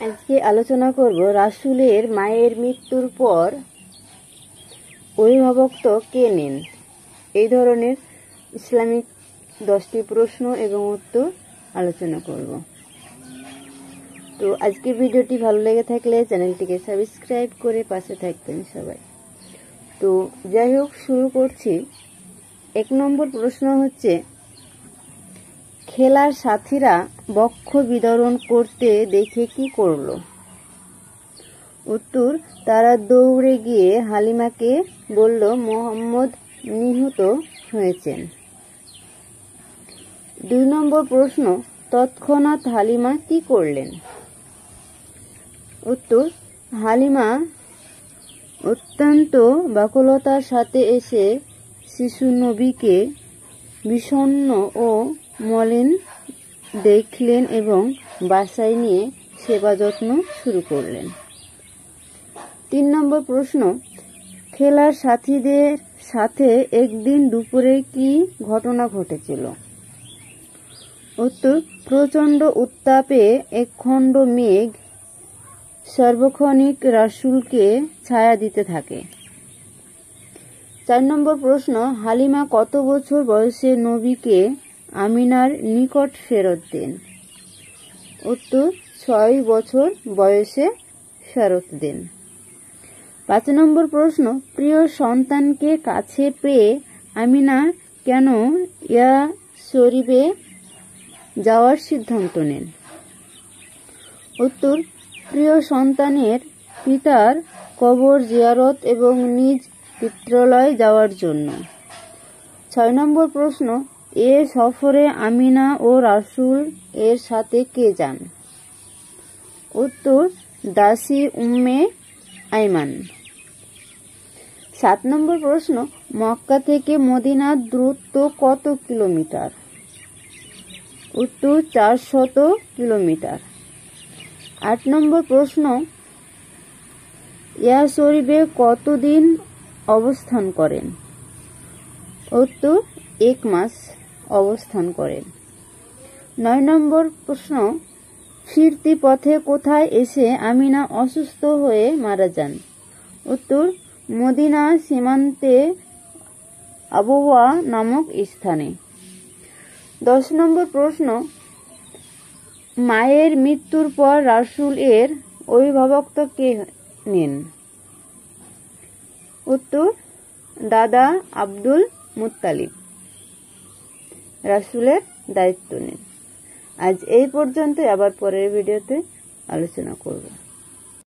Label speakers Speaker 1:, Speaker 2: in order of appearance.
Speaker 1: আজকে আলোচনা করব রাসূলের মায়ের মৃত্যুর পর অভিভাবকত্ব কে নেন। এই ধরনের ইসলামিক 10টি প্রশ্ন এবং উত্তর আলোচনা করব। তো আজকে ভিডিওটি ভালো লেগে থাকলে চ্যানেলটিকে সাবস্ক্রাইব করে পাশে থাকবেন সবাই। তো যাই হোক, শুরু করছি। 1 নম্বর প্রশ্ন হচ্ছে, খেলার সাথীরা বক্ষ বিতরণ করতে দেখে কি করলো? উত্তর, তারা দৌড়ে গিয়ে হালিমাকে বলল মোহাম্মদ নিহত হয়েছেন। 2 নম্বর প্রশ্ন, তৎক্ষণাৎ হালিমা কি করলেন? উত্তর, হালিমা অত্যন্ত ব্যাকুলতার সাথে এসে শিশু নবীকে বিষণ্ণ ও মলিন দেখলেন এবং বাসায় নিয়ে সেবা যত্ন শুরু করলেন। 3 নম্বর প্রশ্ন, খেলার সাথীদের সাথে একদিন দুপুরে কি ঘটনা ঘটেছিল? উত্তর, প্রচণ্ড উত্তাপে একখণ্ড মেঘ সর্বক্ষণিক রাসূলকে ছায়া দিতে থাকে। 4 নম্বর প্রশ্ন, হালিমা কত বছর বয়সে নবীকে আমিনার নিকট ফেরত দেন? উত্তর, 6 বছর বয়সে ফেরত দেন। 5 নম্বর প্রশ্ন, প্রিয় সন্তানকে কাছে পেয়ে আমিনা কেন ইয়াসরিবে যাওয়ার সিদ্ধান্ত নেন? উত্তর, প্রিয় সন্তানের পিতার কবর জিয়ারত এবং নিজ পিত্রালয় যাওয়ার জন্য। 6 নম্বর প্রশ্ন, এ সফরে আমিনা ও রাসূল এর সাথে কে যান? উত্তর, দাসী উম্মে আইমান। 7 নম্বর প্রশ্ন, মক্কা থেকে মদিনার দূরত্ব কত কিলোমিটার? উত্তর, 400 কিলোমিটার। 8 নম্বর প্রশ্ন, ইয়াসরিবে কতদিন অবস্থান করেন? উত্তর, 1 মাস অবস্থান করেন। 9 নম্বর প্রশ্ন, ফিরতি পথে কোথায় এসে আমিনা অসুস্থ হয়ে মারা যান? উত্তর, মদিনা সীমান্তে আবওয়া নামক স্থানে। 10 নম্বর প্রশ্ন, মায়ের মৃত্যুর পর রাসূল এর অভিভাবকত্ব কে নেন? উত্তর, দাদা আব্দুল মুত্তালিব রাসূলের দায়িত্ব নেন। আজ এই পর্যন্ত, আবার পরের ভিডিওতে আলোচনা করব।